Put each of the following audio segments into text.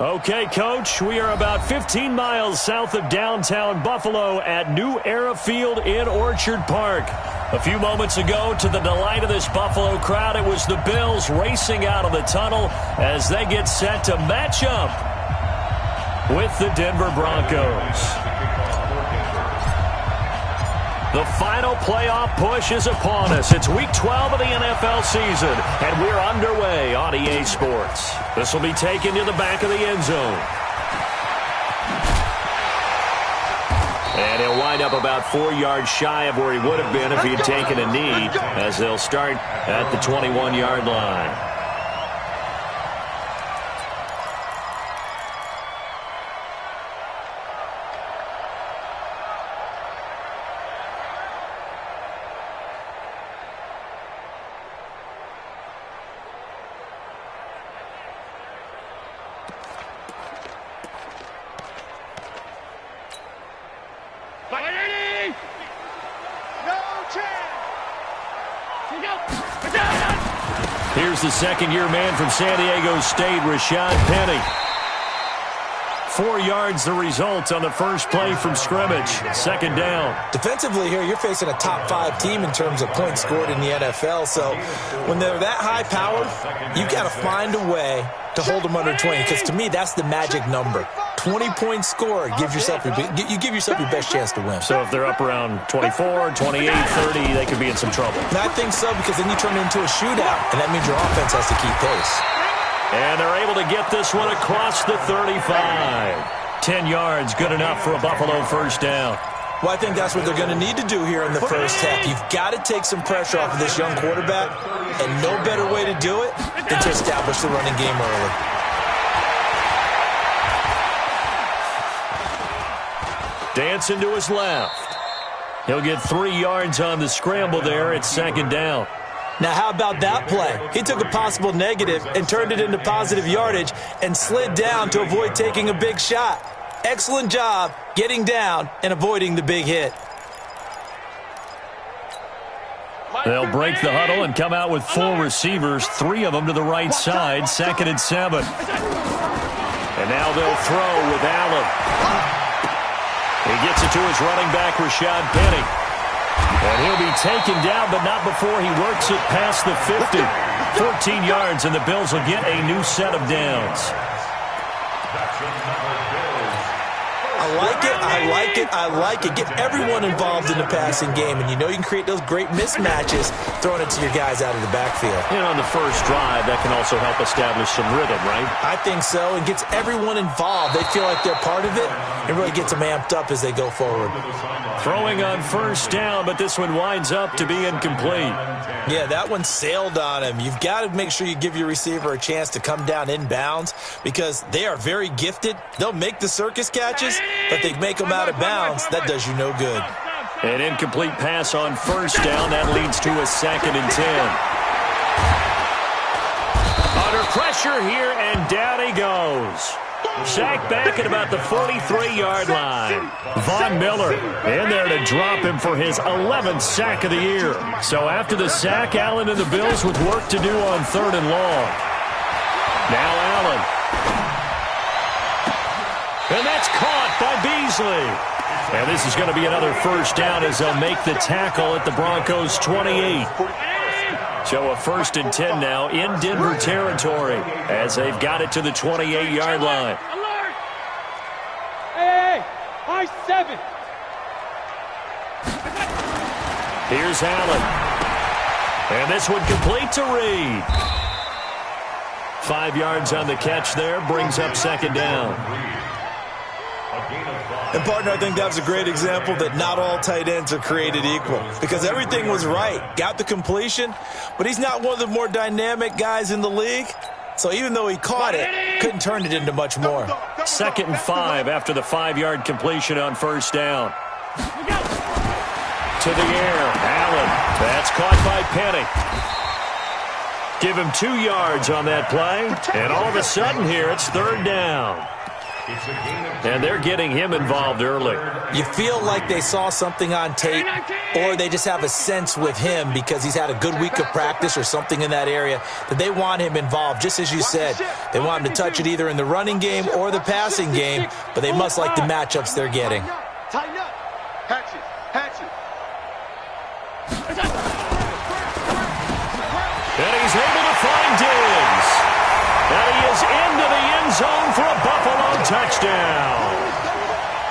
Okay, Coach, we are about 15 miles south of downtown Buffalo at New Era Field in Orchard Park. A few moments ago, to the delight of this Buffalo crowd, it was the Bills racing out of the tunnel as they get set to match up with the Denver Broncos. The final playoff push is upon us. It's Week 12 of the NFL season, and we're underway on EA Sports. This will be taken to the back of the end zone. And he'll wind up about 4 yards shy of where he would have been if he had taken a knee, as they'll start at the 21-yard line. Here's the second-year man from San Diego State, Rashad Penny. 4 yards the result on the first play from scrimmage. Second down. Defensively here, you're facing a top-5 team in terms of points scored in the NFL. So when they're that high-powered, you got to find a way to hold them under 20. Because to me, that's the magic number. 20-point score, you give yourself your best chance to win. So if they're up around 24, 28, 30, they could be in some trouble. And I think so, because then you turn it into a shootout, and that means your offense has to keep pace. And they're able to get this one across the 35. 10 yards, good enough for a Buffalo first down. Well, I think that's what they're going to need to do here in the first half. You've got to take some pressure off of this young quarterback, and no better way to do it than to establish the running game early. Dancing to his left. He'll get 3 yards on the scramble there at second down. Now, how about that play? He took a possible negative and turned it into positive yardage and slid down to avoid taking a big shot. Excellent job getting down and avoiding the big hit. They'll break the huddle and come out with 4 receivers, 3 of them to the right side, 2nd and 7. And now they'll throw with Allen. He gets it to his running back, Rashad Penny. And he'll be taken down, but not before he works it past the 50. 14 yards, and the Bills will get a new set of downs. I like it, I like it, I like it. Get everyone involved in the passing game, and you know you can create those great mismatches throwing it to your guys out of the backfield. And on the first drive, that can also help establish some rhythm, right? I think so, and gets everyone involved. They feel like they're part of it, and really gets them amped up as they go forward. Throwing on first down, but this one winds up to be incomplete. Yeah, that one sailed on him. You've got to make sure you give your receiver a chance to come down inbounds because they are very gifted. They'll make the circus catches, but they make them out of bounds. That does you no good. An incomplete pass on first down. That leads to a 2nd and 10. Under pressure here, and down he goes. Sacked back at about the 43-yard line. Von Miller in there to drop him for his 11th sack of the year. So after the sack, Allen and the Bills with work to do on 3rd and long. Now Allen. And that's caught by Beasley. And this is going to be another first down as they'll make the tackle at the Broncos' 28. So a 1st and 10 now in Denver territory as they've got it to the 28-yard line. Alert! Hey, high 7. Here's Allen. And this one complete to Reed. 5 yards on the catch there, brings up 2nd down. And, partner, I think that was a great example that not all tight ends are created equal because everything was right. Got the completion, but he's not one of the more dynamic guys in the league. So even though he caught it, couldn't turn it into much more. 2nd and 5 after the 5-yard completion on first down. To the air, Allen. That's caught by Penny. Give him 2 yards on that play, and all of a sudden here it's 3rd down. And they're getting him involved early. You feel like they saw something on tape, or they just have a sense with him because he's had a good week of practice or something in that area that they want him involved. Just as you said, they want him to touch it either in the running game or the passing game, but they must like the matchups they're getting. Tighten up. Hatch it. Hatch it. And he's able to find Diggs. And he is into the end zone for a Buffalo touchdown.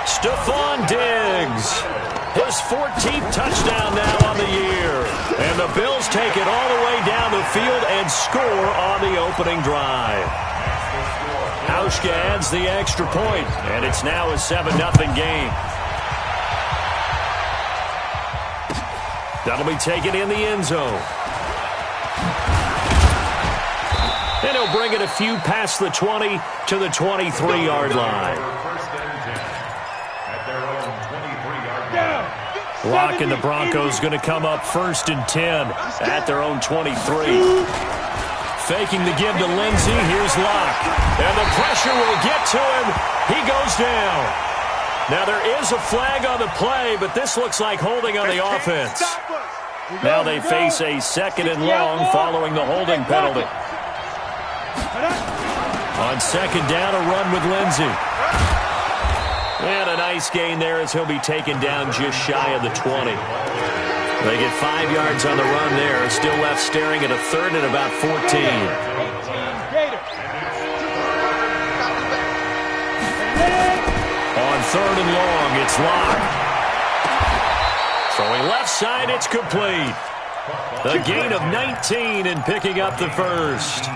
Stephon Diggs, his 14th touchdown now on the year. And the Bills take it all the way down the field and score on the opening drive. Hauschka adds the extra point, and it's now a 7-0 game. That'll be taken in the end zone. And he'll bring it a few past the 20 to the 23-yard line. Locke and the Broncos going to come up 1st and 10 at their own 23. Faking the give to Lindsey. Here's Locke. And the pressure will get to him. He goes down. Now there is a flag on the play, but this looks like holding on the offense. Now they face a 2nd and long following the holding penalty. On 2nd down, a run with Lindsey. And a nice gain there as he'll be taken down just shy of the 20. They get 5 yards on the run there. Still left staring at a 3rd and about 14. On 3rd and long, it's Locke. Throwing left side, it's complete. The gain of 19 and picking up the 1st.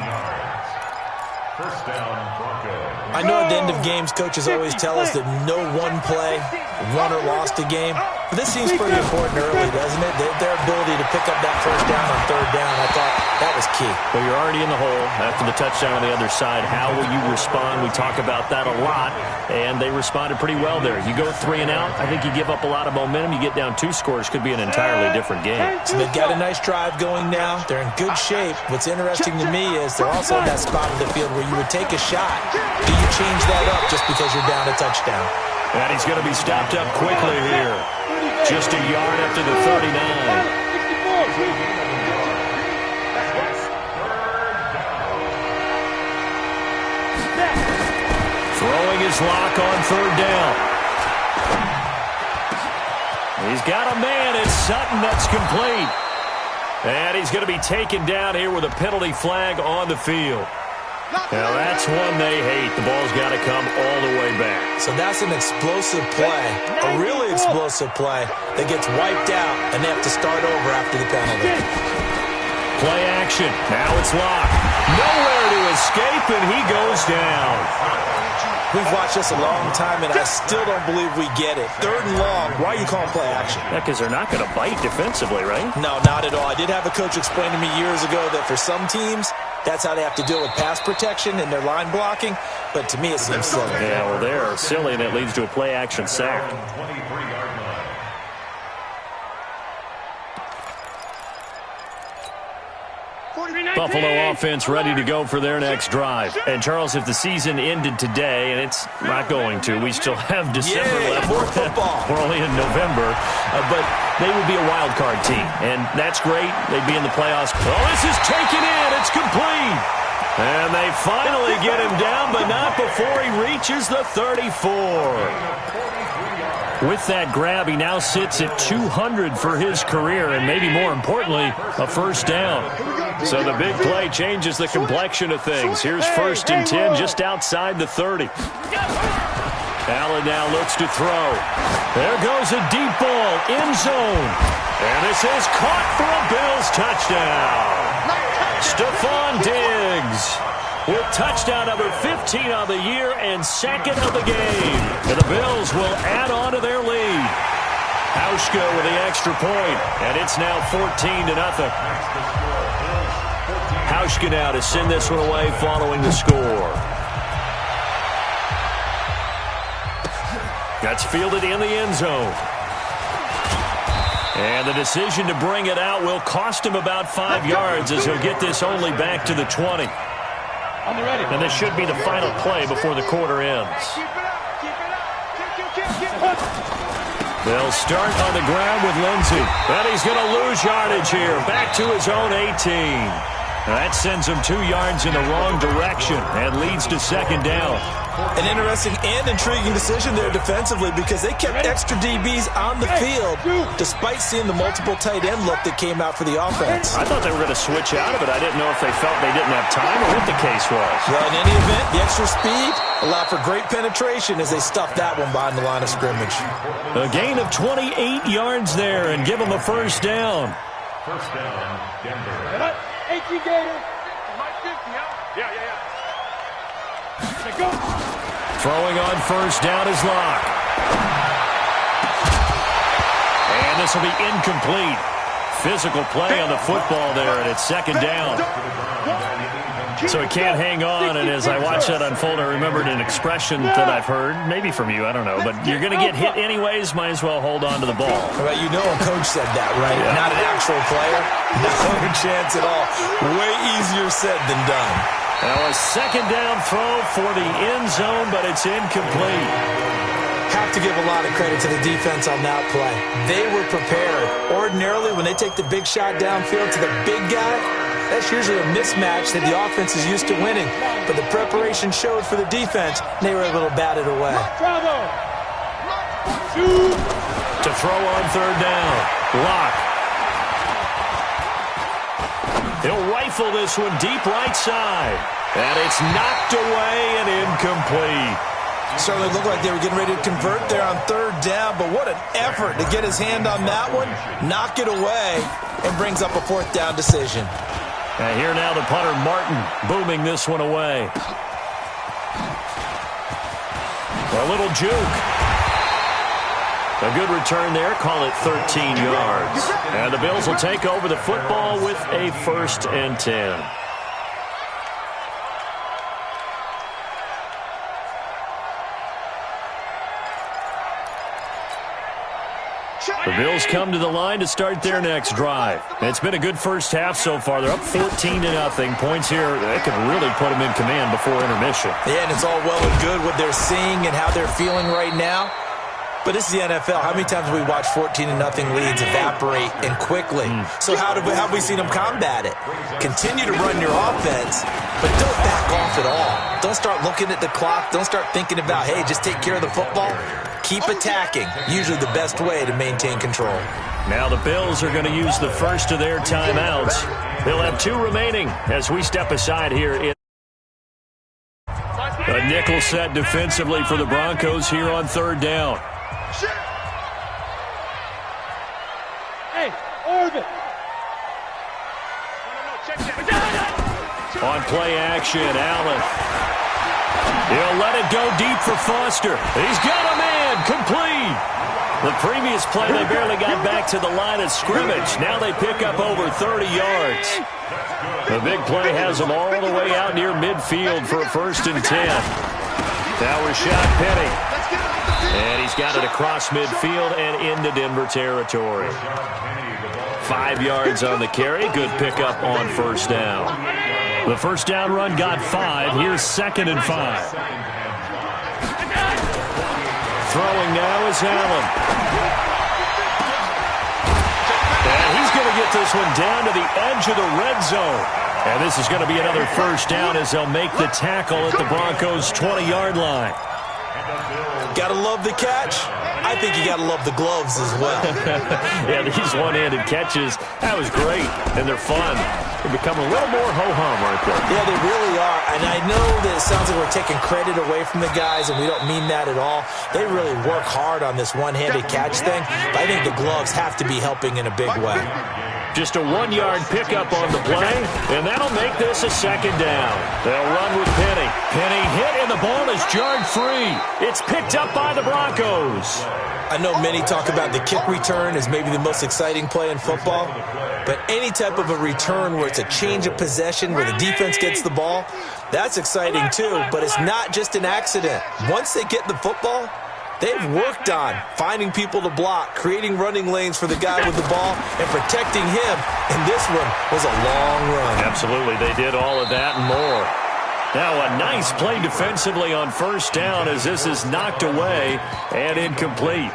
I know at the end of games, coaches always tell us that no one play won or lost a game. But this seems pretty important early, doesn't it? Their ability to pick up that 1st down on 3rd down, I thought that was key. Well, you're already in the hole after the touchdown on the other side. How will you respond? We talk about that a lot, and they responded pretty well there. You go 3 and out, I think you give up a lot of momentum. You get down 2 scores, could be an entirely different game. So they've got a nice drive going now. They're in good shape. What's interesting to me is they're also in that spot of the field where you would take a shot. Do you change that up just because you're down a touchdown? And he's going to be stopped up quickly here. Just a yard after the 39. Throwing his Locke on 3rd down. He's got a man. It's Sutton. That's complete. And he's going to be taken down here with a penalty flag on the field. Now that's one they hate. The ball's got to come all the way back. So that's an explosive play, a really explosive play that gets wiped out, and they have to start over after the penalty. Play action. Now it's Locke. Nowhere to escape, and he goes down. We've watched this a long time, and I still don't believe we get it. 3rd and long. Why are you calling play action? Yeah, because they're not going to bite defensively, right? No, not at all. I did have a coach explain to me years ago that for some teams, that's how they have to deal with pass protection and their line blocking. But to me, it seems silly. Yeah, well, they're silly, and it leads to a play-action sack. Buffalo offense ready to go for their next drive. And, Charles, if the season ended today, and it's not going to, we still have December left. More football. We're only in November. But they would be a wild card team, and that's great. They'd be in the playoffs. Oh, this is taken in. It's complete. And they finally get him down, but not before he reaches the 34. With that grab, he now sits at 200 for his career, and maybe more importantly, a 1st down. So the big play changes the complexion of things. Here's 1st and 10 just outside the 30. Allen now looks to throw. There goes a deep ball, end zone. And this is caught for a Bills touchdown. Stephon Diggs with touchdown number 15 on the year and 2nd of the game. And the Bills will add on to their lead. Hauschka with the extra point, and it's now 14-0. Hauschka now to send this one away following the score. That's fielded in the end zone. And the decision to bring it out will cost him about 5 yards as he'll get this only back to the 20. And this should be the final play before the quarter ends. They'll start on the ground with Lindsey. And he's going to lose yardage here. Back to his own 18. That sends him 2 yards in the wrong direction and leads to second down. An interesting and intriguing decision there defensively because they kept extra DBs on the field despite seeing the multiple tight end look that came out for the offense. I thought they were going to switch out of it. I didn't know if they felt they didn't have time or what the case was. Well, in any event, the extra speed allowed for great penetration as they stuffed that one behind the line of scrimmage. A gain of 28 yards there and give them a first down. First down, Denver. 18 Gator. Yeah. Go. Throwing on first down is Locke. And this will be incomplete. Physical play on the football there, and it's second down. So he can't hang on, and as I watched that unfold, I remembered an expression that I've heard, maybe from you, I don't know, but you're going to get hit anyways, might as well hold on to the ball. Well, you know a coach said that, right? Yeah. Not an actual player. No chance at all. Way easier said than done. Now a second down throw for the end zone, but it's incomplete. Have to give a lot of credit to the defense on that play. They were prepared. Ordinarily, when they take the big shot downfield to the big guy, that's usually a mismatch that the offense is used to winning. But the preparation showed for the defense, and they were able to bat it away. To throw on third down, Locke. He'll rifle this one deep right side. And it's knocked away and incomplete. Certainly looked like they were getting ready to convert there on third down, but what an effort to get his hand on that one, knock it away, and brings up a fourth down decision. And here now the punter, Martin, booming this one away. A little juke. A good return there, call it 13 yards. And the Bills will take over the football with a 1st and 10. The Bills come to the line to start their next drive. It's been a good first half so far. They're up 14-0. Points here, that could really put them in command before intermission. Yeah, and it's all well and good what they're seeing and how they're feeling right now. But this is the NFL. How many times have we watched 14-0 leads evaporate and quickly? So how have we seen them combat it? Continue to run your offense, but don't back off at all. Don't start looking at the clock. Don't start thinking about, hey, just take care of the football. Keep attacking. Usually the best way to maintain control. Now the Bills are going to use the first of their timeouts. They'll have 2 remaining as we step aside here. A nickel set defensively for the Broncos here on third down. Hey, Orvin. On play action, Allen. He'll let it go deep for Foster. He's got a man, complete. The previous play, they barely got back to the line of scrimmage. Now they pick up over 30 yards. The big play has them all the way out near midfield for a 1st and 10. Now Rashad Penny. And he's got it across midfield and into Denver territory. 5 yards on the carry. Good pickup on first down. The first down run got 5. Here's 2nd and 5. Throwing now is Allen. And he's going to get this one down to the edge of the red zone. And this is going to be another first down as they'll make the tackle at the Broncos' 20-yard line. Gotta love the catch. I think you gotta love the gloves as well. Yeah, these one-handed catches, that was great, and they're fun. They're becoming a little more ho-hum, aren't they? Yeah, they really are. And I know that it sounds like we're taking credit away from the guys, and we don't mean that at all. They really work hard on this one-handed catch thing, but I think the gloves have to be helping in a big way. Just a 1-yard pickup on the play, and that'll make this a 2nd down. They'll run with Penny. Penny hit, and the ball is jarred free. It's picked up by the Broncos. I know many talk about the kick return as maybe the most exciting play in football, but any type of a return where it's a change of possession, where the defense gets the ball, that's exciting too, but it's not just an accident. Once they get the football, they've worked on finding people to block, creating running lanes for the guy with the ball, and protecting him. And this one was a long run. Absolutely. They did all of that and more. Now a nice play defensively on first down as this is knocked away and incomplete.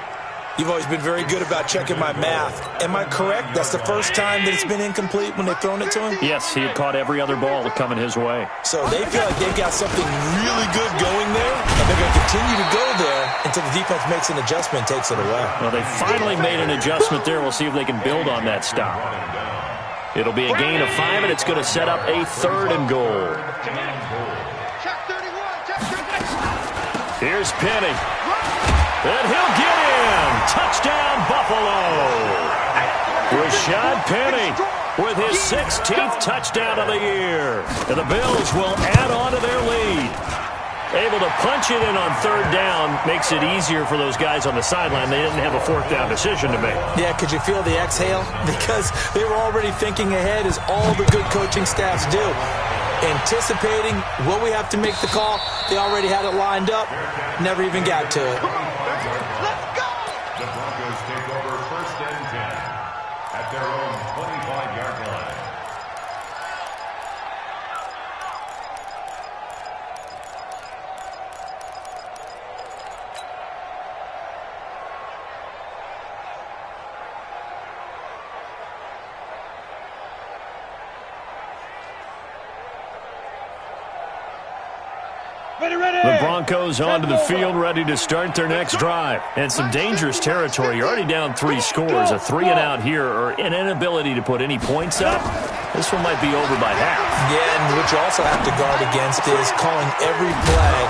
You've always been very good about checking my math. Am I correct? That's the first time that it's been incomplete when they've thrown it to him? Yes, he had caught every other ball coming his way. So they feel like they've got something really good going there, and they're going to continue to go there until the defense makes an adjustment and takes it away. Well, they finally made an adjustment there. We'll see if they can build on that stop. It'll be a gain of 5, and it's going to set up a 3rd and goal. Here's Penny. And he'll get in. Touchdown, Buffalo. Rashad Penny with his 16th touchdown of the year. And the Bills will add on to their lead. Able to punch it in on 3rd down makes it easier for those guys on the sideline. They didn't have a 4th down decision to make. Yeah, could you feel the exhale? Because they were already thinking ahead, as all the good coaching staffs do. Anticipating what we have to make the call. They already had it lined up. Never even got to it. The Broncos take over 1st and 10 at their own 25-yard line. The Broncos onto the field, ready to start their next drive. And some dangerous territory. You're already down 3 scores. A 3-and-out here, or an inability to put any points up. This one might be over by half. Yeah, and what you also have to guard against is calling every play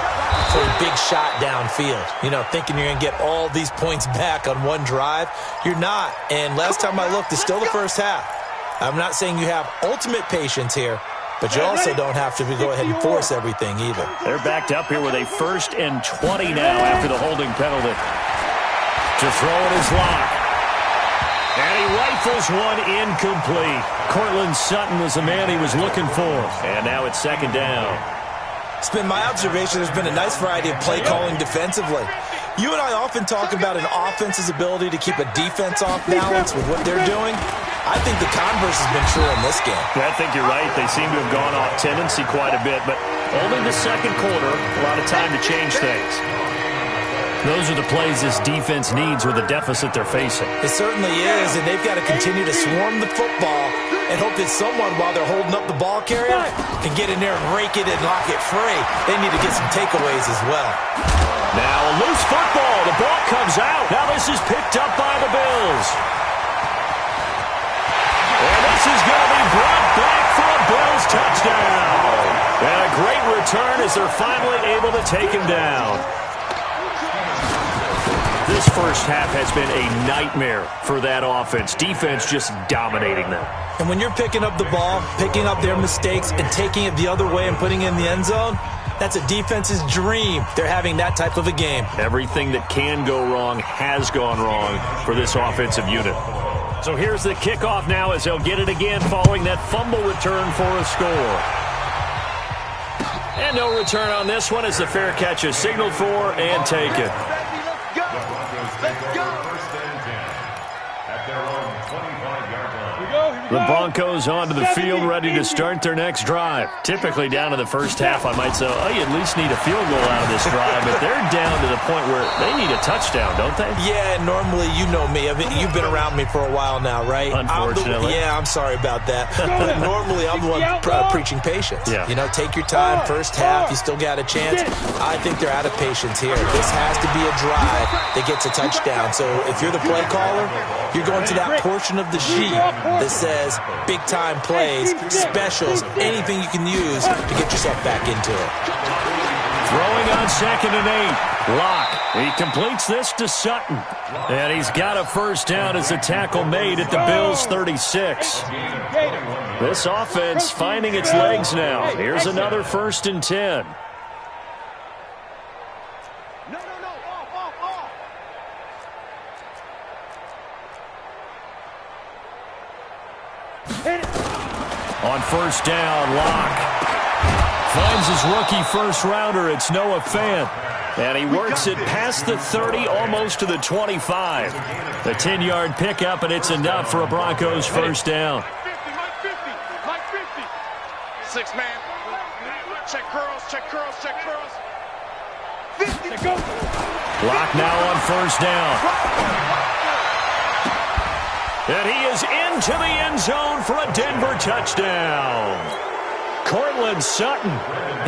for a big shot downfield. You know, thinking you're going to get all these points back on one drive. You're not. And last time I looked, it's still the first half. I'm not saying you have ultimate patience here, but you also don't have to go ahead and force everything either. They're backed up here with a 1st and 20 now after the holding penalty. To throw it is Locke. And he rifles one incomplete. Cortland Sutton was the man he was looking for. And now it's 2nd down. It's been my observation there's been a nice variety of play calling defensively. You and I often talk about an offense's ability to keep a defense off balance with what they're doing. I think the converse has been true in this game. I think you're right. They seem to have gone off tendency quite a bit, but only the 2nd quarter, a lot of time to change things. Those are the plays this defense needs with the deficit they're facing. It certainly is, and they've got to continue to swarm the football and hope that someone, while they're holding up the ball carrier, can get in there and rake it and lock it free. They need to get some takeaways as well. Now a loose football. The ball comes out. Now this is picked up by the Bills. And this is going to be brought back for a Bills touchdown. And a great return as they're finally able to take him down. This first half has been a nightmare for that offense. Defense just dominating them. And when you're picking up the ball, picking up their mistakes, and taking it the other way and putting it in the end zone, that's a defense's dream. They're having that type of a game. Everything that can go wrong has gone wrong for this offensive unit. So here's the kickoff now as they'll get it again following that fumble return for a score. And no return on this one as the fair catch is signaled for and taken. The Broncos onto the field, ready to start their next drive. Typically down to the first half, I might say, oh, you at least need a field goal out of this drive. But they're down to the point where they need a touchdown, don't they? Yeah, normally, you know me. I mean, you've been around me for a while now, right? Unfortunately. I'm sorry about that. But normally, I'm the one preaching patience. Yeah. You know, take your time. First half, you still got a chance. I think they're out of patience here. This has to be a drive that gets a touchdown. So if you're the play caller, you're going to that portion of the sheet that says big-time plays, specials, anything you can use to get yourself back into it. Throwing on 2nd and 8. Locke. He completes this to Sutton. And he's got a first down as the tackle made at the Bills' 36. This offense finding its legs now. Here's another 1st and 10. On first down, Locke finds his rookie first-rounder. It's Noah Fant. And he works it past the 30, almost to the 25. The 10-yard pickup, and it's enough for a Broncos first down. 6 man. Check curls, check curls, check curls. 50. Go. Clock now on first down. And he is into the end zone for a Denver touchdown. Cortland Sutton,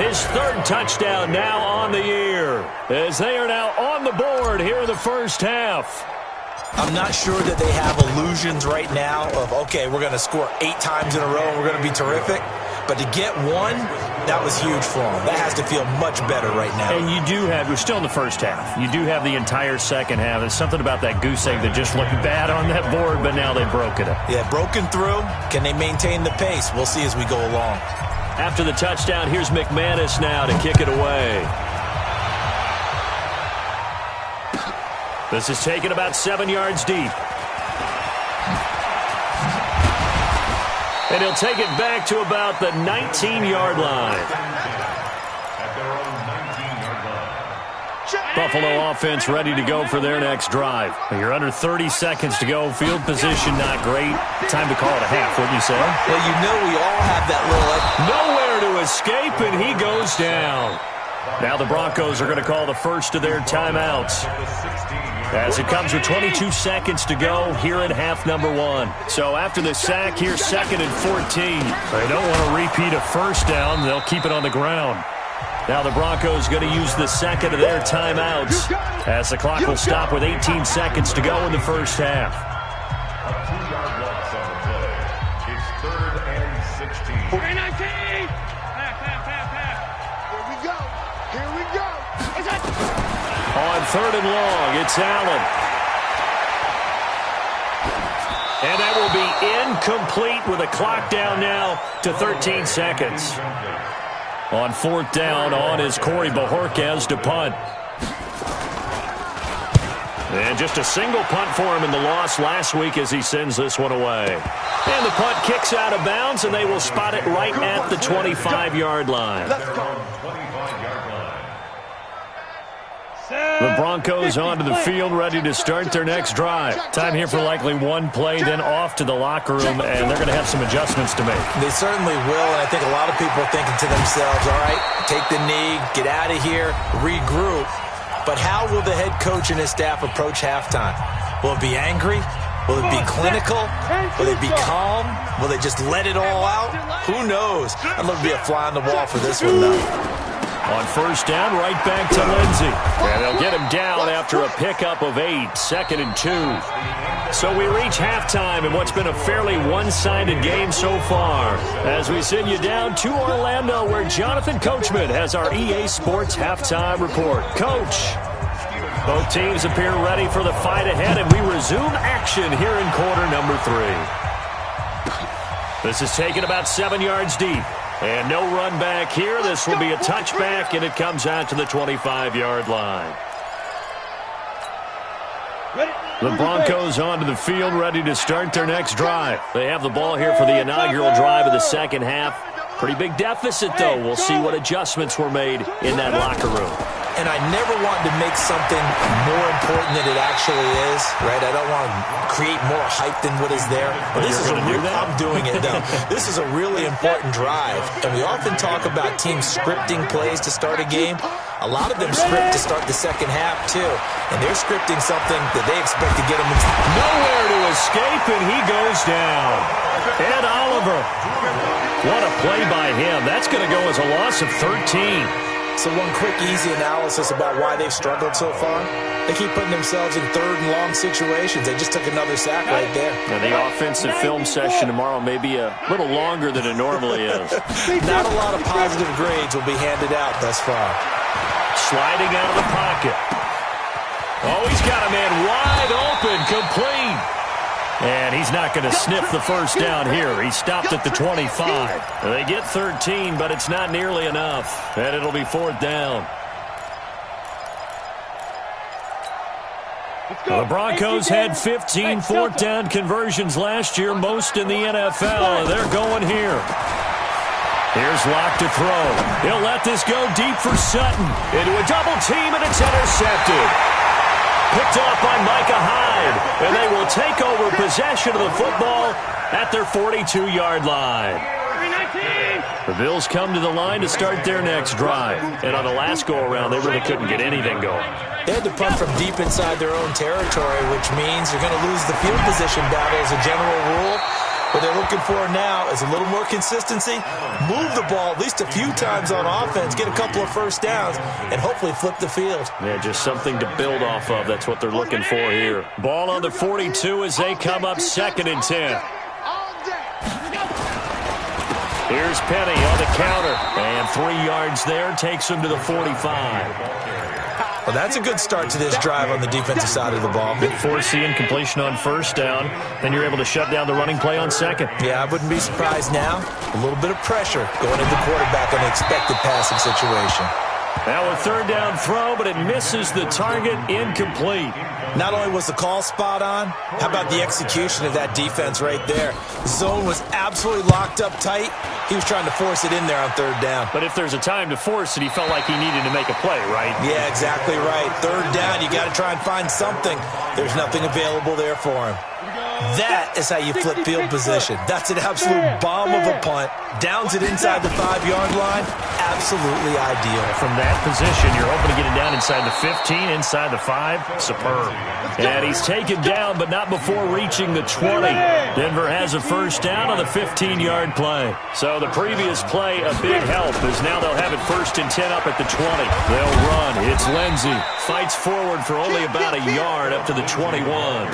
his third touchdown now on the year, as they are now on the board here in the first half. I'm not sure that they have illusions right now of, okay, we're going to score 8 times in a row and we're going to be terrific. But to get one, that was huge for them. That has to feel much better right now. And you do have, we're still in the first half. You do have the entire second half. There's something about that goose egg that just looked bad on that board, but now they've broken it. Yeah, broken through. Can they maintain the pace? We'll see as we go along. After the touchdown, here's McManus now to kick it away. This is taken about 7 yards deep. And he'll take it back to about the 19-yard line. Buffalo offense ready to go for their next drive. You're under 30 seconds to go. Field position not great. Time to call it a half, wouldn't you say? Well, you know we all have that little... Nowhere to escape, and he goes down. Now the Broncos are going to call the first of their timeouts, as it comes with 22 seconds to go here in half number 1. So after the sack, here's 2nd and 14. They don't want to repeat a first down. They'll keep it on the ground. Now the Broncos going to use the second of their timeouts, as the clock will stop with 18 seconds to go in the first half. A 2-yard loss on the play. It's 3rd and 16. 19. Half. Here we go. Here we go. On 3rd and long, it's Allen. And that will be incomplete with a clock down now to 13 seconds. On 4th down, on is Corey Bojorquez to punt. And just a single punt for him in the loss last week as he sends this one away. And the punt kicks out of bounds, and they will spot it right at the 25-yard line. The Broncos onto the field, ready to start their next drive. Time here for likely one play, then off to the locker room, and they're going to have some adjustments to make. They certainly will, and I think a lot of people are thinking to themselves, all right, take the knee, get out of here, regroup. But how will the head coach and his staff approach halftime? Will it be angry? Will it be clinical? Will it be calm? Will they just let it all out? Who knows? I'd love to be a fly on the wall for this one, though. On first down, right back to Lindsey. And they'll get him down after a pickup of 8, 2nd and 2. So we reach halftime in what's been a fairly one-sided game so far, as we send you down to Orlando, where Jonathan Coachman has our EA Sports halftime report. Coach, both teams appear ready for the fight ahead, and we resume action here in quarter number 3. This is taken about 7 yards deep. And no run back here. This will be a touchback, and it comes out to the 25-yard line. The Broncos onto the field, ready to start their next drive. They have the ball here for the inaugural drive of the second half. Pretty big deficit, though. We'll see what adjustments were made in that locker room. And I never want to make something more important than it actually is, right? I don't want to create more hype than what is there. But this is I'm doing it, though. This is a really important drive. And we often talk about teams scripting plays to start a game. A lot of them script to start the second half, too. And they're scripting something that they expect to get them into. Nowhere to escape, and he goes down. Ed Oliver. What a play by him. That's going to go as a loss of 13. So one quick, easy analysis about why they've struggled so far. They keep putting themselves in 3rd and long situations. They just took another sack right there. And the offensive film session tomorrow may be a little longer than it normally is. Not a lot of positive grades will be handed out thus far. Sliding out of the pocket. Oh, he's got a man wide open, complete. And he's not going to sniff the first down here. He stopped at the 25. They get 13, but it's not nearly enough. And it'll be 4th down. The Broncos had 15 4th down conversions last year, most in the NFL, and they're going here. Here's Locke to throw. He'll let this go deep for Sutton. Into a double team, and it's intercepted. Picked off by Micah Hyde, and they will take over possession of the football at their 42-yard line. The Bills come to the line to start their next drive. And on the last go-around, they really couldn't get anything going. They had to punt from deep inside their own territory, which means you're going to lose the field position battle as a general rule. What they're looking for now is a little more consistency, move the ball at least a few times on offense, get a couple of first downs, and hopefully flip the field. Yeah, just something to build off of. That's what they're looking for here. Ball on the 42 as they come up 2nd and 10. Here's Penny on the counter. And 3 yards there takes him to the 45. Well, that's a good start to this drive on the defensive side of the ball. Good force incompletion on 1st down. Then you're able to shut down the running play on 2nd. Yeah, I wouldn't be surprised now. A little bit of pressure going into the quarterback on the expected passing situation. Now a 3rd down throw, but it misses the target, incomplete. Not only was the call spot on, how about the execution of that defense right there? Zone was absolutely locked up tight. He was trying to force it in there on 3rd down. But if there's a time to force it, he felt like he needed to make a play, right? Yeah, exactly right. 3rd down, you got to try and find something. There's nothing available there for him. That is how you flip field position. That's an absolute bomb of a punt. Downs it inside the 5-yard line. Absolutely ideal. From that position, you're hoping to get it down inside the 15, inside the 5. Superb. And he's taken down, but not before reaching the 20. Denver has a 1st down on the 15-yard play. So the previous play, a big help, as now they'll have it 1st and 10 up at the 20. They'll run. It's Lindsey. Fights forward for only about a yard up to the 21.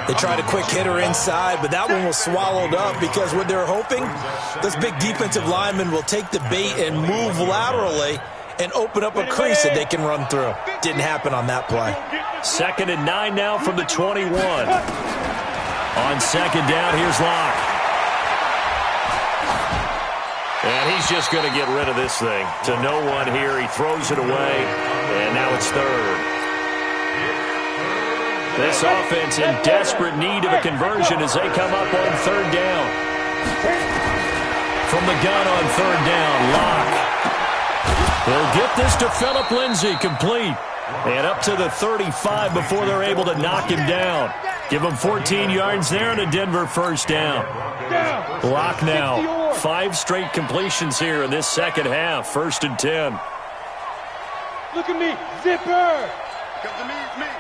They tried a quick hitter inside, but that one was swallowed up because what they're hoping, those big defensive linemen will take the bait and move laterally and open up a crease that they can run through. Didn't happen on that play. 2nd and 9 now from the 21. On 2nd down, here's Locke. And he's just going to get rid of this thing. To no one here, he throws it away, and now it's 3rd. This offense in desperate need of a conversion as they come up on 3rd down. From the gun on 3rd down, Locke. They'll get this to Phillip Lindsay, complete. And up to the 35 before they're able to knock him down. Give him 14 yards there and a Denver 1st down. Locke now. 5 straight completions here in this 2nd half. 1st and 10. Look at me, zipper. Come to me, me.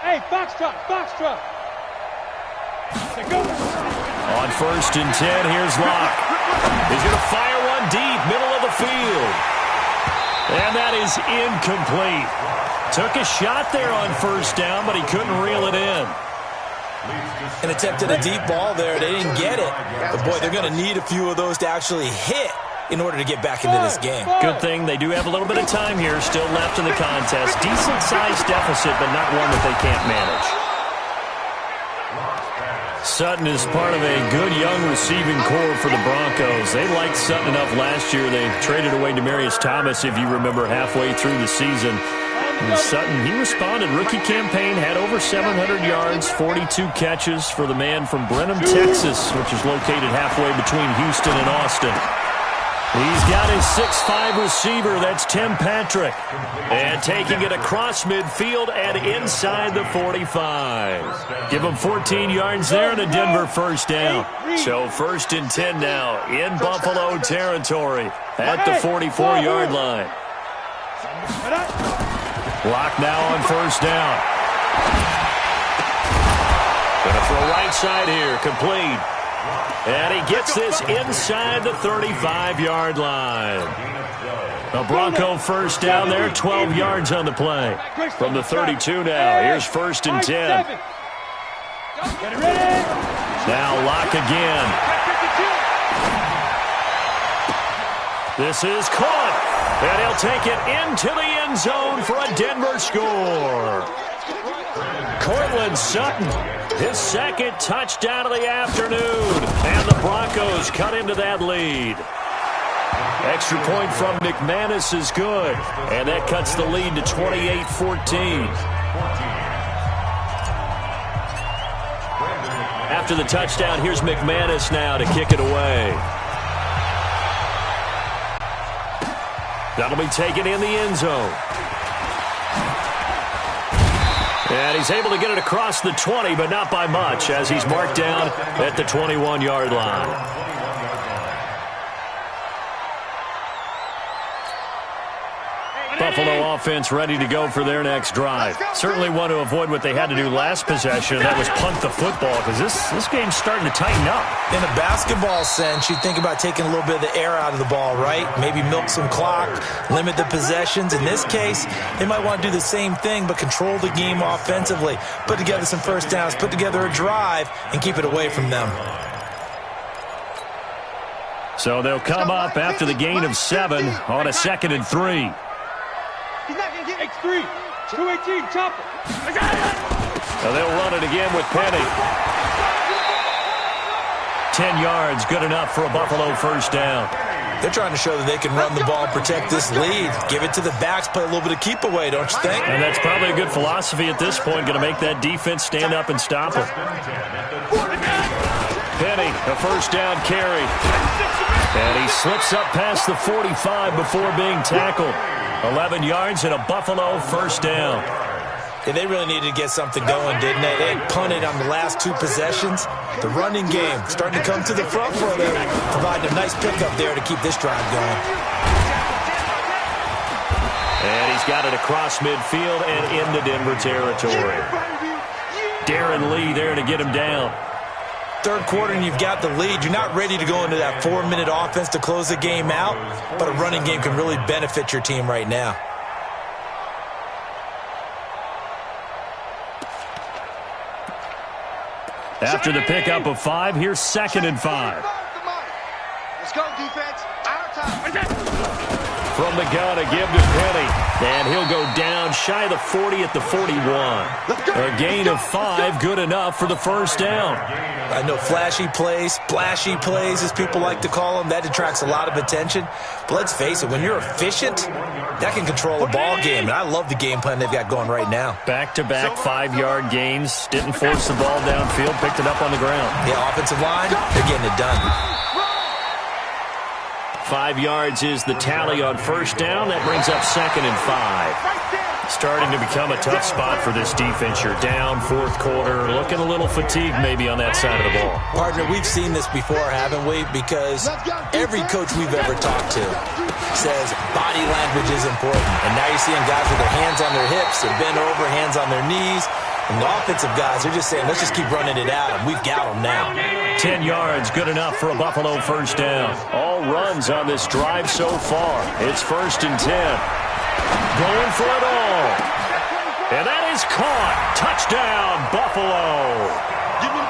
Hey, Foxtrot, Foxtrot. On 1st and 10, here's Locke. He's going to fire one deep, middle of the field. And that is incomplete. Took a shot there on 1st down, but he couldn't reel it in. And attempted a deep ball there. They didn't get it. But, boy, they're going to need a few of those to actually hit in order to get back into this game. Good thing they do have a little bit of time here still left in the contest. Decent-sized deficit, but not one that they can't manage. Sutton is part of a good young receiving core for the Broncos. They liked Sutton enough last year. They traded away Demaryius Thomas, if you remember, halfway through the season. And Sutton, he responded. Rookie campaign, had over 700 yards, 42 catches for the man from Brenham, Texas, which is located halfway between Houston and Austin. He's got his 6'5" receiver. That's Tim Patrick. And taking it across midfield and inside the 45. Give him 14 yards there and a Denver 1st down. So 1st and 10 now in Buffalo territory at the 44-yard line. Locke now on 1st down. Gonna throw right side here, complete. And he gets this inside the 35-yard line. A Bronco 1st down there, 12 yards on the play. From the 32 now, here's 1st and 10. Now Locke again. This is caught. And he'll take it into the end zone for a Denver score. Cortland Sutton, his 2nd touchdown of the afternoon. And the Broncos cut into that lead. Extra point from McManus is good. And that cuts the lead to 28-14. After the touchdown, here's McManus now to kick it away. That'll be taken in the end zone. And he's able to get it across the 20, but not by much, as he's marked down at the 21-yard line. Buffalo offense ready to go for their next drive. Certainly want to avoid what they had to do last possession, and that was punt the football, because this game's starting to tighten up. In a basketball sense, you think about taking a little bit of the air out of the ball, right? Maybe milk some clock, limit the possessions. In this case, they might want to do the same thing, but control the game offensively. Put together some first downs, put together a drive, and keep it away from them. So they'll come up after the gain of 7 on a 2nd and 3. He's not going to get X3. 218, chopper. So they'll run it again with Penny. 10 yards, good enough for a Buffalo first down. They're trying to show that they can run the ball and protect this lead. Give it to the backs, play a little bit of keep away, don't you think? And that's probably a good philosophy at this point, going to make that defense stand up and stop it. Penny, a first down carry. And he slips up past the 45 before being tackled. 11 yards and a Buffalo first down. Yeah, they really needed to get something going, didn't they? They had punted on the last 2 possessions. The running game starting to come to the front for them. Provided a nice pickup there to keep this drive going. And he's got it across midfield and into Denver territory. Darren Lee there to get him down. Third quarter and you've got the lead. You're not ready to go into that 4-minute offense to close the game out, but a running game can really benefit your team right now. After the pickup of 5, here's 2nd and 5. Let's go, defense. Our time. From the gun, a give to Penny. And he'll go down shy of the 40 at the 41. A gain of 5, good enough for the first down. I know flashy plays, splashy plays, as people like to call them, that attracts a lot of attention. But let's face it, when you're efficient, that can control a ball game. And I love the game plan they've got going right now. Back-to-back 5-yard gains. Didn't force the ball downfield, picked it up on the ground. Yeah, offensive line, they're getting it done. 5 yards is the tally on first down. That brings up 2nd and 5. Starting to become a tough spot for this defense. You're down, 4th quarter, looking a little fatigued maybe on that side of the ball. Partner, we've seen this before, haven't we? Because every coach we've ever talked to says body language is important. And now you're seeing guys with their hands on their hips, they're bent over, hands on their knees. And the offensive guys are just saying, let's just keep running it out, and we've got them now. 10 yards, good enough for a Buffalo first down. All runs on this drive so far. It's 1st and 10. Going for it all. And that is caught. Touchdown, Buffalo.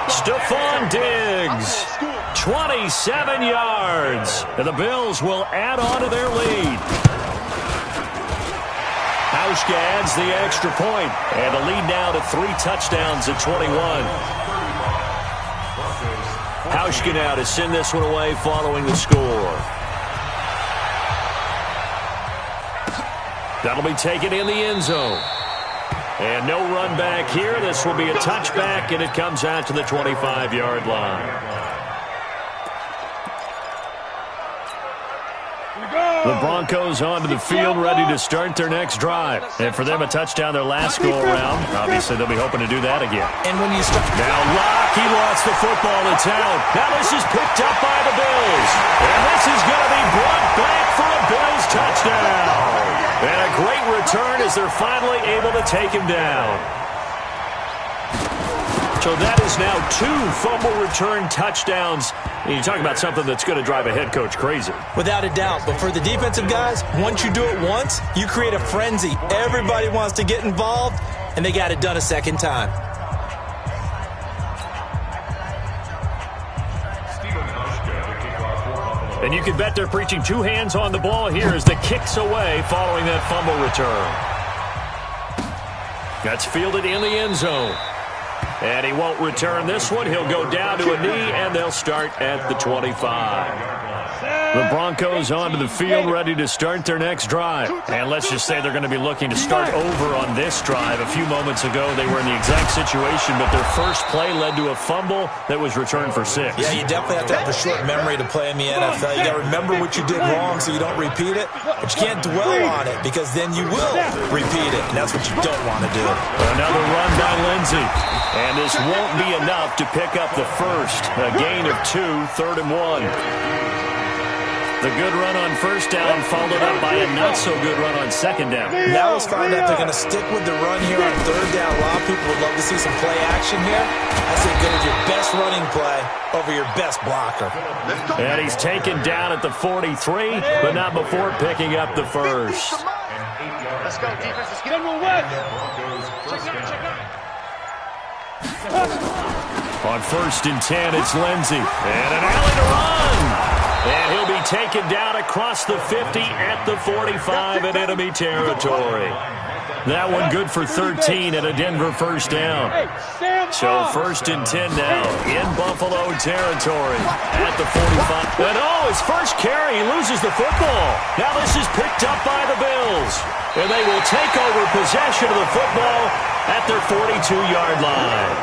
Stephon Diggs. 27 yards. And the Bills will add on to their lead. Hauschka adds the extra point, and the lead now to 3 touchdowns at 21. Hauschka now to send this one away following the score. That'll be taken in the end zone. And no run back here. This will be a touchback, and it comes out to the 25-yard line. The Broncos onto the field, ready to start their next drive. And for them, a touchdown their last go-around. Obviously, they'll be hoping to do that again. And when you start... Now, Locke, he lost the football. It's out. Now this is picked up by the Bills. And this is going to be brought back for a Bills touchdown. And a great return as they're finally able to take him down. So that is now 2 fumble return touchdowns. You talk about something that's going to drive a head coach crazy. Without a doubt. But for the defensive guys, once you do it once, you create a frenzy. Everybody wants to get involved, and they got it done a second time. And you can bet they're preaching 2 hands on the ball here as the kick's away following that fumble return. That's fielded in the end zone. And he won't return this one. He'll go down to a knee, and they'll start at the 25. The Broncos onto the field, ready to start their next drive. And let's just say they're going to be looking to start over on this drive. A few moments ago, they were in the exact situation, but their first play led to a fumble that was returned for 6. Yeah, you definitely have to have a short memory to play in the NFL. You got to remember what you did wrong so you don't repeat it, but you can't dwell on it because then you will repeat it, and that's what you don't want to do. Another run by Lindsey. And this won't be enough to pick up the first. A gain of 2, 3rd and 1. The good run on first down followed up by a not-so-good run on second down. Now let's find out if they're going to stick with the run here on third down. A lot of people would love to see some play action here. I say go with your best running play over your best blocker. And he's taken down at the 43, but not before picking up the first. Let's go, defense. Let's get him away. On 1st and 10, it's Lindsey. And an alley to run. And he'll be taken down across the 50 at the 45 in enemy territory. That one good for 13 and a Denver first down. So 1st and 10 now in Buffalo territory at the 45. And his first carry, he loses the football. Now this is picked up by the Bills. And they will take over possession of the football at their 42-yard line.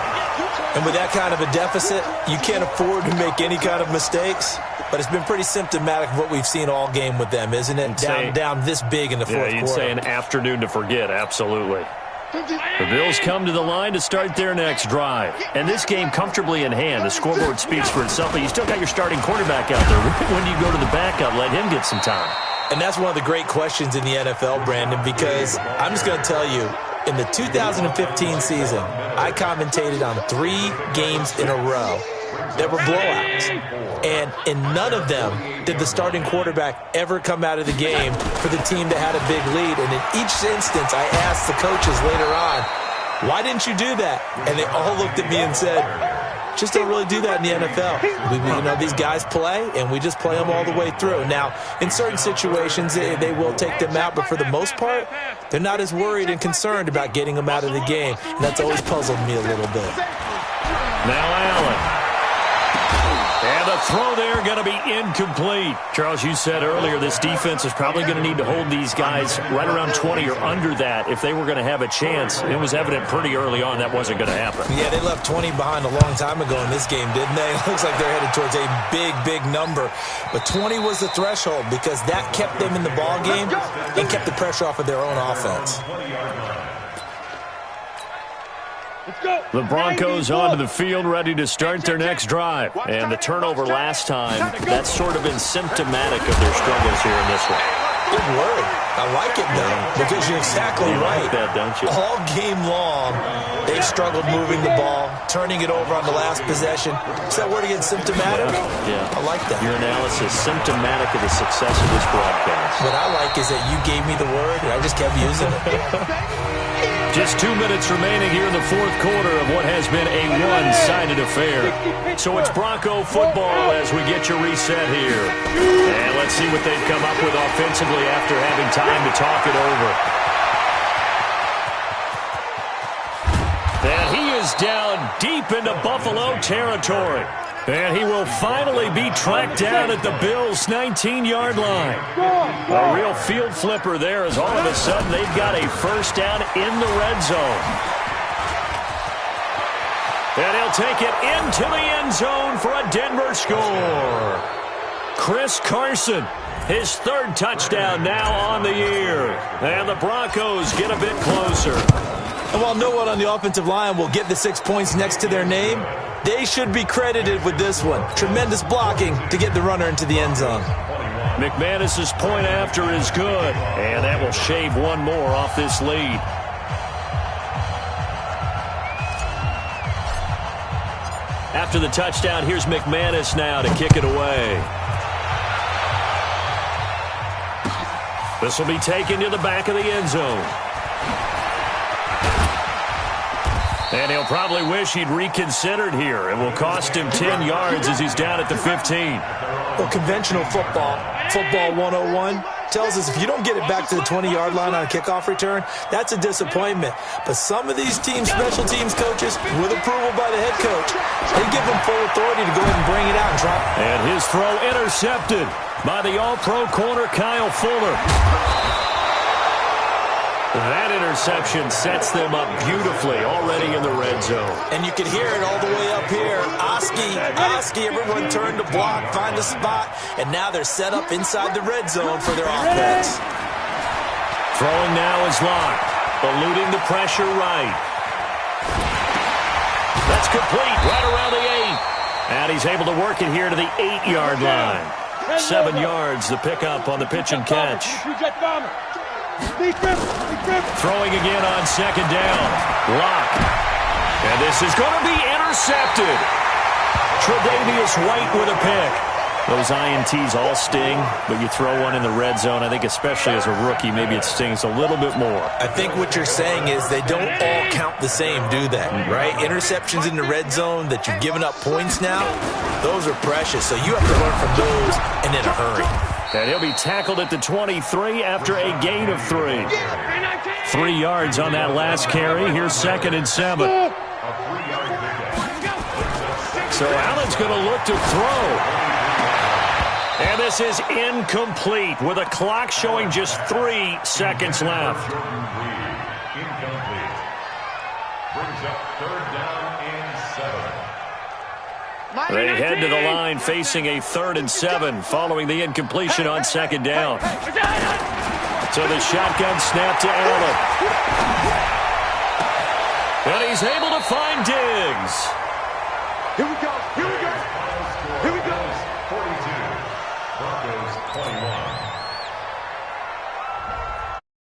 And with that kind of a deficit, you can't afford to make any kind of mistakes. But it's been pretty symptomatic of what we've seen all game with them, isn't it? Down this big in the fourth quarter. Yeah, you'd say an afternoon to forget, absolutely. The Bills come to the line to start their next drive. And this game comfortably in hand. The scoreboard speaks for itself, but you still got your starting quarterback out there. When do you go to the backup? Let him get some time. And that's one of the great questions in the NFL, Brandon, because I'm just going to tell you, in the 2015 season, I commentated on 3 games in a row that were blowouts. And in none of them did the starting quarterback ever come out of the game for the team that had a big lead. And in each instance, I asked the coaches later on, why didn't you do that? And they all looked at me and said, just don't really do that in the NFL. These guys play, and we just play them all the way through. Now, in certain situations, they will take them out, but for the most part, they're not as worried and concerned about getting them out of the game. And that's always puzzled me a little bit. Now Allen. And the throw there going to be incomplete. Charles, you said earlier this defense is probably going to need to hold these guys right around 20 or under that if they were going to have a chance. It was evident pretty early on that wasn't going to happen. Yeah, they left 20 behind a long time ago in this game, didn't they? It looks like they're headed towards a big, big number. But 20 was the threshold because that kept them in the ball game and kept the pressure off of their own offense. The Broncos onto the field, ready to start their next drive. And the turnover last time, that's sort of been symptomatic of their struggles here in this one. Good word. I like it, though, because you're exactly right. You like that, don't you? All game long, they've struggled moving the ball, turning it over on the last possession. Is that word again, symptomatic? Yeah. I like that. Your analysis, symptomatic of the success of this broadcast. What I like is that you gave me the word, and I just kept using it. Just 2 minutes remaining here in the fourth quarter of what has been a one-sided affair. So it's Bronco football as we get your reset here. And let's see what they've come up with offensively after having time to talk it over. And he is down deep into Buffalo territory. And he will finally be tracked down at the Bills' 19-yard line. A real field flipper there as all of a sudden they've got a first down in the red zone. And he'll take it into the end zone for a Denver score. Chris Carson, his 3rd touchdown now on the year. And the Broncos get a bit closer. And while no one on the offensive line will get the 6 points next to their name, they should be credited with this one. Tremendous blocking to get the runner into the end zone. McManus's point after is good, and that will shave one more off this lead. After the touchdown, here's McManus now to kick it away. This will be taken to the back of the end zone. And he'll probably wish he'd reconsidered here. It will cost him 10 yards as he's down at the 15. Well, conventional football 101, tells us if you don't get it back to the 20-yard line on a kickoff return, that's a disappointment. But some of these teams, special teams coaches, with approval by the head coach, they give them full authority to go ahead and bring it out and try. And his throw intercepted by the all-pro corner, Kyle Fuller. That interception sets them up beautifully already in the red zone. And you can hear it all the way up here. Oski, everyone turned to block, find a spot, and now they're set up inside the red zone for their offense. Throwing now is locked, eluding the pressure right. That's complete, right around the 8. And he's able to work it here to the 8-yard line. 7 yards, the pickup on the pitch and catch. Throwing again on second down. Lock. And this is going to be intercepted. Tre'Davious White with a pick. Those INTs all sting, but you throw one in the red zone, I think especially as a rookie, maybe it stings a little bit more. I think what you're saying is they don't all count the same, do they? Right? Interceptions in the red zone that you've given up points now, those are precious. So you have to learn from those and in a hurry. And he'll be tackled at the 23 after a gain of 3. 3 yards on that last carry. Here's 2nd and 7. So Allen's going to look to throw. And this is incomplete with a clock showing just 3 seconds left. Incomplete. Brings up 3rd down and 7. They head to the line facing a 3rd and 7 following the incompletion on 2nd down. So the shotgun snap to Allen. And he's able to find Diggs.